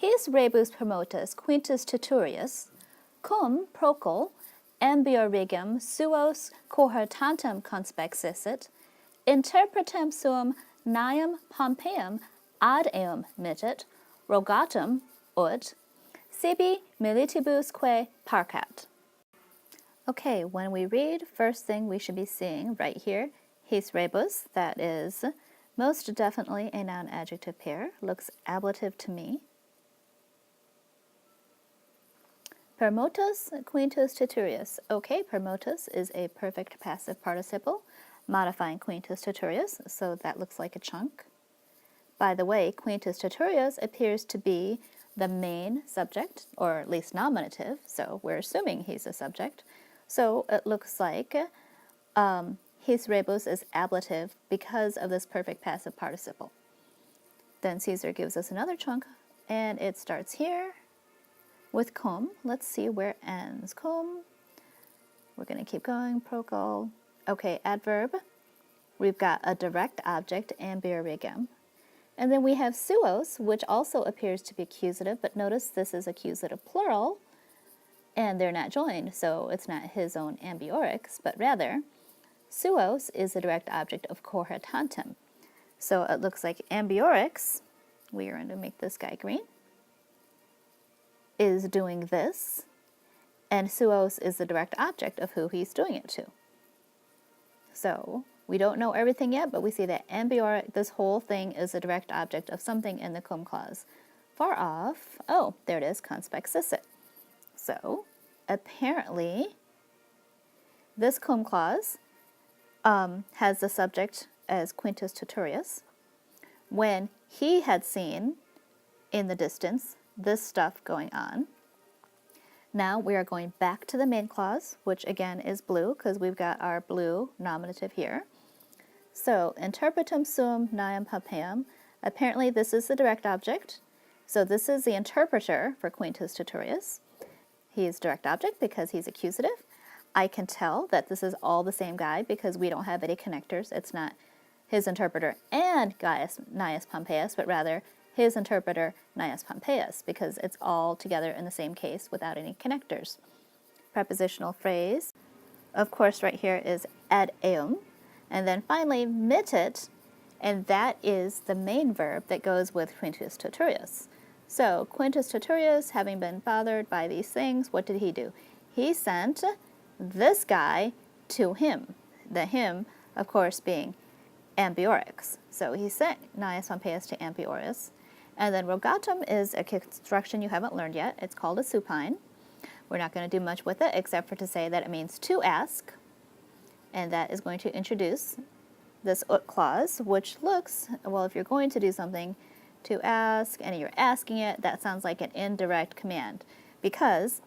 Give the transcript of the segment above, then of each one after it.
his rebus promotus Quintus Titurius, cum procul ambior regum suos cohortantem conspexissit, interpretem suum Gnaeum Pompeium ad eum mittit, rogatum ut sibi militibusque parcat. Okay, when we read, first thing we should be seeing right here, his rebus, that is most definitely a noun-adjective pair, looks ablative to me. Permotus Quintus Titurius. Okay, permotus is a perfect passive participle, modifying Quintus Titurius, so that looks like a chunk. By the way, Quintus Titurius appears to be the main subject, or at least nominative, so we're assuming he's a subject. So it looks like his rebus is ablative because of this perfect passive participle. Then Caesar gives us another chunk, and it starts here with cum. Let's see where it ends. Cum. We're going to keep going. Procul. Okay, adverb. We've got a direct object, ambior regum. And then we have suos, which also appears to be accusative, but notice this is accusative plural, and they're not joined, so it's not his own ambiorix, but rather, suos is the direct object of cohortantem. So it looks like ambiorix, we are going to make this guy green, is doing this, and suos is the direct object of who he's doing it to. So we don't know everything yet, but we see that ambiorix, this whole thing is a direct object of something in the cum clause. Far off, oh, there it is, conspexissit. So apparently this cum clause has the subject as Quintus Titurius when he had seen in the distance this stuff going on. Now we are going back to the main clause, which again is blue because we've got our blue nominative here. So, interpretum suum Gnaeum Pompeium. Apparently this is the direct object. So this is the interpreter for Quintus Titurius. He is direct object because he's accusative. I can tell that this is all the same guy because we don't have any connectors. It's not his interpreter and Gnaeus Pompeius, but rather his interpreter Gnaeus Pompeius, because it's all together in the same case without any connectors. Prepositional phrase, of course, right here is ad eum. And then finally, mittit, and that is the main verb that goes with Quintus Titurius. So Quintus Titurius, having been bothered by these things, what did he do? He sent this guy to him. The him, of course, being ambiorix. So he sent Gnaeus Pompeius to ambiorix. And then rogatum is a construction you haven't learned yet. It's called a supine. We're not going to do much with it except for to say that it means to ask. And that is going to introduce this ut clause, which looks, well, if you're going to do something to ask and you're asking it, that sounds like an indirect command because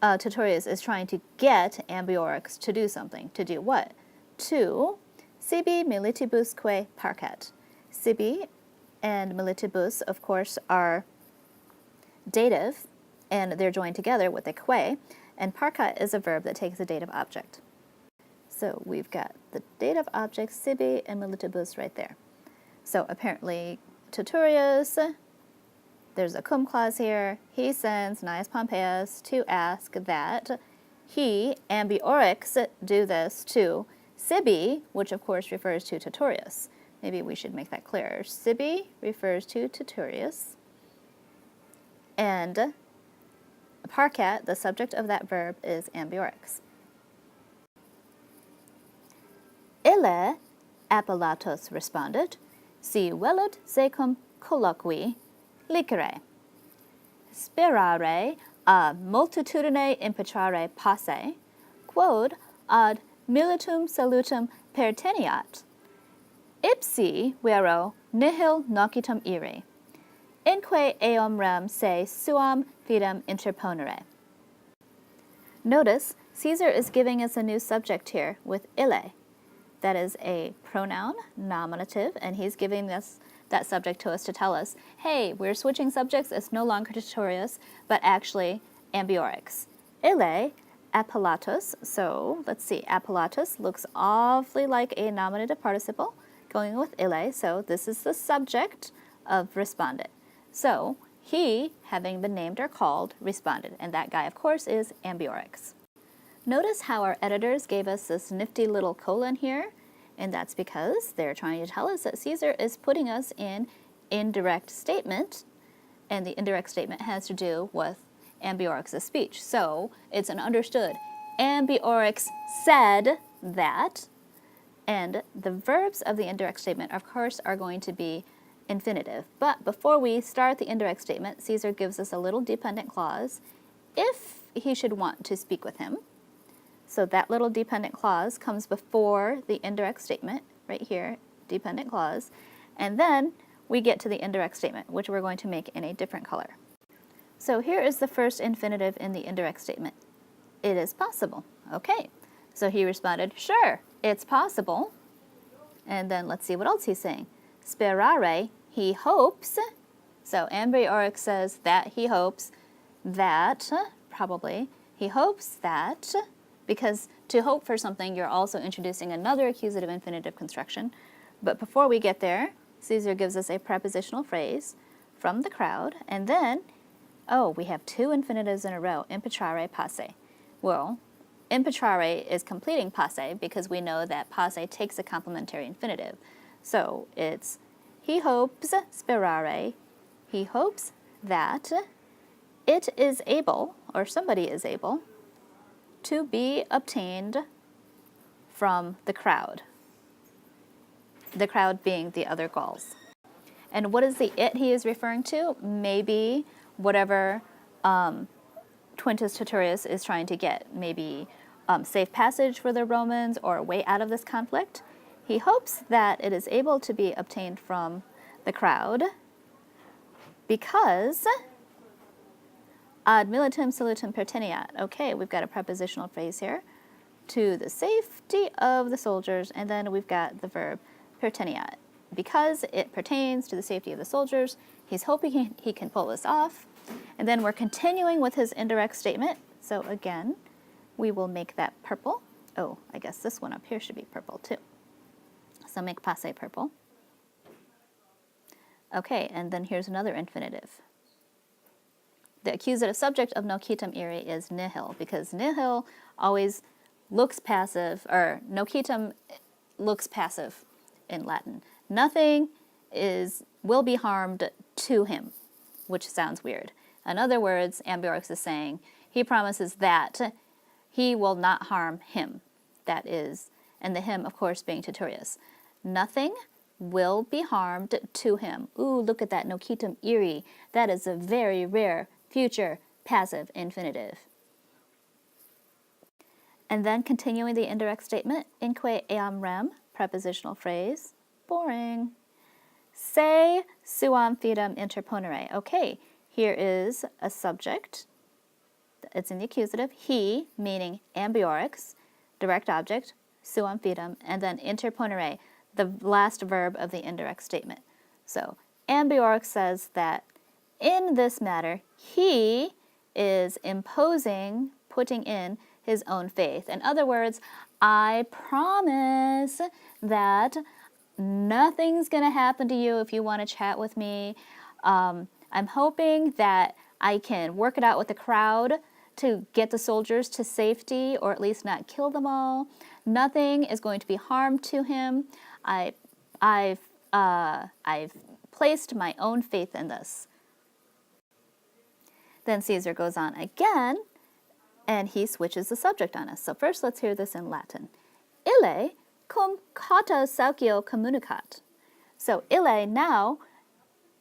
Titurius is trying to get ambiorix to do something. To do what? To sibi militibusque parcat. Sibi and militibus, of course, are dative, and they're joined together with a que, and parcat is a verb that takes a dative object. So we've got the dative object, sibi, and militibus right there. So apparently Titurius, there's a cum clause here, he sends Gnaeus Pompeius to ask that he, ambiorix, do this to sibi, which of course refers to Titurius. Maybe we should make that clearer. Sibi refers to Titurius, and parcat, the subject of that verb, is ambiorix. Ille appellatus respondit, si velut secum colloqui licere. Sperare a multitudine impetrare posse, quod ad militum salutum perteniat. Ipsi vero nihil nocitum ire, inque eum rem se suam fidem interponere. Notice, Caesar is giving us a new subject here with ille. That is a pronoun, nominative, and he's giving us that subject to us to tell us, hey, we're switching subjects, it's no longer Titurius, but actually ambiorix. Ille appellatus, so let's see, appellatus looks awfully like a nominative participle going with ille, so this is the subject of respondent. So he, having been named or called, responded. And that guy, of course, is Ambiorix. Notice how our editors gave us this nifty little colon here, and that's because they're trying to tell us that Caesar is putting us in indirect statement, and the indirect statement has to do with Ambiorix's speech. So it's an understood. Ambiorix said that, and the verbs of the indirect statement, of course, are going to be infinitive. But before we start the indirect statement, Caesar gives us a little dependent clause if he should want to speak with him. So that little dependent clause comes before the indirect statement, right here, dependent clause. And then we get to the indirect statement, which we're going to make in a different color. So here is the first infinitive in the indirect statement. It is possible. Okay. So he responded, sure, it's possible. And then let's see what else he's saying. Sperare, he hopes. So Ambiorix says that he hopes that, probably, he hopes that, because to hope for something, you're also introducing another accusative infinitive construction. But before we get there, Caesar gives us a prepositional phrase from the crowd, and then, oh, we have two infinitives in a row, impetrare passe. Well, impetrare is completing passe because we know that passe takes a complementary infinitive. So it's he hopes, sperare, he hopes that it is able, or somebody is able, to be obtained from the crowd being the other Gauls. And what is the it he is referring to? Maybe whatever Quintus Titurius is trying to get, maybe safe passage for the Romans or a way out of this conflict. He hopes that it is able to be obtained from the crowd because ad militum salutum pertiniat. Okay, we've got a prepositional phrase here. To the safety of the soldiers, and then we've got the verb pertiniat. Because it pertains to the safety of the soldiers, he's hoping he can pull this off. And then we're continuing with his indirect statement. So again, we will make that purple. Oh, I guess this one up here should be purple too. So make passe purple. Okay, and then here's another infinitive. The accusative subject of nocitum ire is nihil, because nihil always looks passive, or nocitum looks passive in Latin. Nothing will be harmed to him, which sounds weird. In other words, Ambiorix is saying he promises that he will not harm him. That is, and the him, of course, being Titurius. Nothing will be harmed to him. Ooh, look at that, nocitum ire. That is a very rare future passive infinitive. And then continuing the indirect statement, inque eam rem, prepositional phrase, boring. Se suam fidem interponere. Okay, here is a subject. It's in the accusative. He, meaning Ambiorix, direct object, suam fidem, and then interponere, the last verb of the indirect statement. So Ambiorix says that in this matter, he is imposing, putting in his own faith. In other words, I promise that nothing's going to happen to you if you want to chat with me. I'm hoping that I can work it out with the crowd to get the soldiers to safety, or at least not kill them all. Nothing is going to be harmed to him. I've placed my own faith in this. Then Caesar goes on again, and he switches the subject on us. So first let's hear this in Latin. Ille cum cata saucio communicat. So ille now,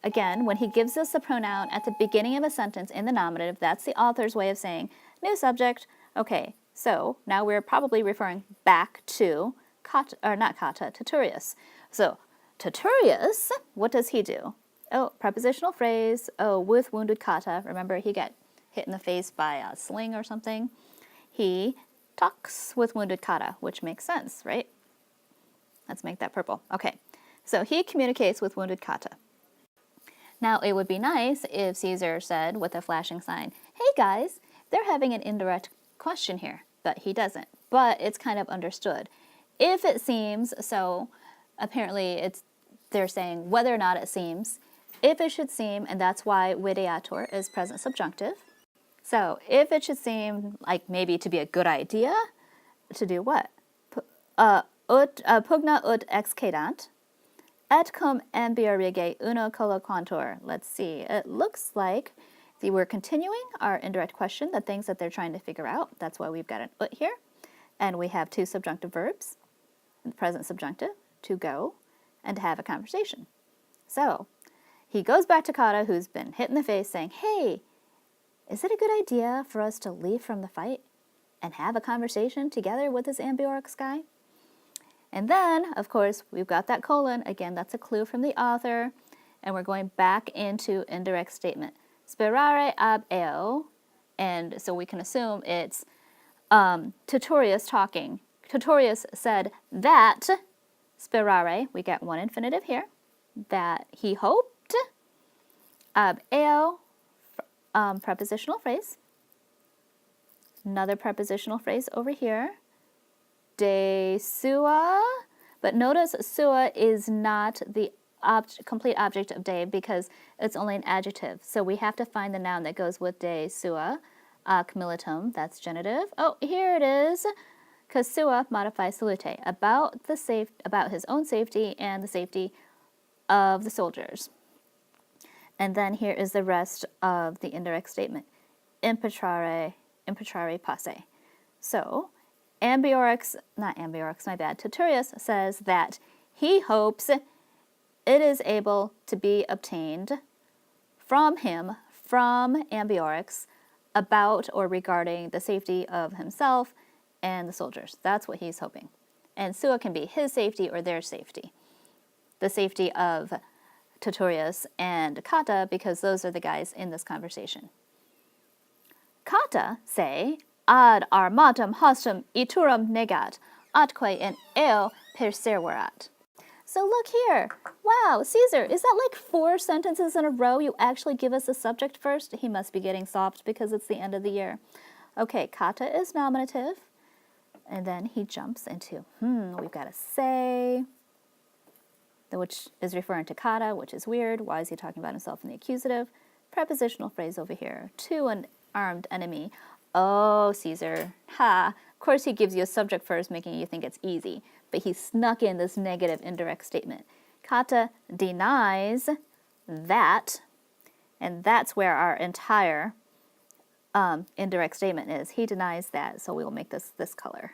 again, when he gives us a pronoun at the beginning of a sentence in the nominative, that's the author's way of saying new subject. Okay, so now we're probably referring back to Cata, or not Cata, Titurius. So Titurius, what does he do? Oh, prepositional phrase. Oh, with wounded Cata. Remember, he got hit in the face by a sling or something. He talks with wounded Cata, which makes sense, right? Let's make that purple. Okay, so he communicates with wounded Cata. Now, it would be nice if Caesar said with a flashing sign, hey guys, they're having an indirect question here, but he doesn't. But it's kind of understood. If it seems, so apparently they're saying whether or not it seems, if it should seem, and that's why videator is present subjunctive. So if it should seem like maybe to be a good idea, to do what? Pugna ut excedant, et cum ambiorige uno colloquantur. Let's see, it looks like we're continuing our indirect question, the things that they're trying to figure out. That's why we've got an ut here. And we have 2 subjunctive verbs, the present subjunctive, to go, and to have a conversation. So he goes back to Kata, who's been hit in the face, saying, hey, is it a good idea for us to leave from the fight and have a conversation together with this Ambiorix guy? And then, of course, we've got that colon. Again, that's a clue from the author. And we're going back into indirect statement. Sperare ab eo. And so we can assume it's Titurius talking. Titurius said that, sperare, we get one infinitive here, that he hoped, ab eo, prepositional phrase. Another prepositional phrase over here, de sua, but notice sua is not the complete object of de because it's only an adjective. So we have to find the noun that goes with de sua, ac militum, that's genitive. Oh, here it is, because sua modifies salute, about his own safety and the safety of the soldiers. And then here is the rest of the indirect statement, impetrare posse. So, Titurius says that he hopes it is able to be obtained from him, from Ambiorix, about or regarding the safety of himself and the soldiers. That's what he's hoping. And sua can be his safety or their safety. The safety of Titurius and Kata, because those are the guys in this conversation. Kata say, ad armatum hostum iturum negat, atque in eo perseverat. So look here. Wow, Caesar, is that like 4 sentences in a row? You actually give us the subject first? He must be getting soft because it's the end of the year. Okay, kata is nominative. And then he jumps into, we've got to say, which is referring to kata, which is weird. Why is he talking about himself in the accusative? Prepositional phrase over here, to an armed enemy. Oh, Caesar, ha. Of course he gives you a subject first, making you think it's easy. But he snuck in this negative indirect statement. Kata denies that, and that's where our entire indirect statement is. He denies that, so we will make this color.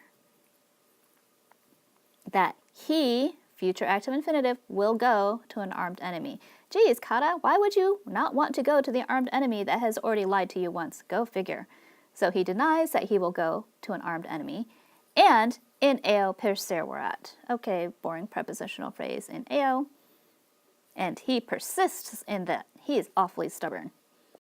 That he, future active infinitive, will go to an armed enemy. Geez, Kata, why would you not want to go to the armed enemy that has already lied to you once? Go figure. So he denies that he will go to an armed enemy. And in eo perseverat. Okay, boring prepositional phrase in eo. And he persists in that. He is awfully stubborn.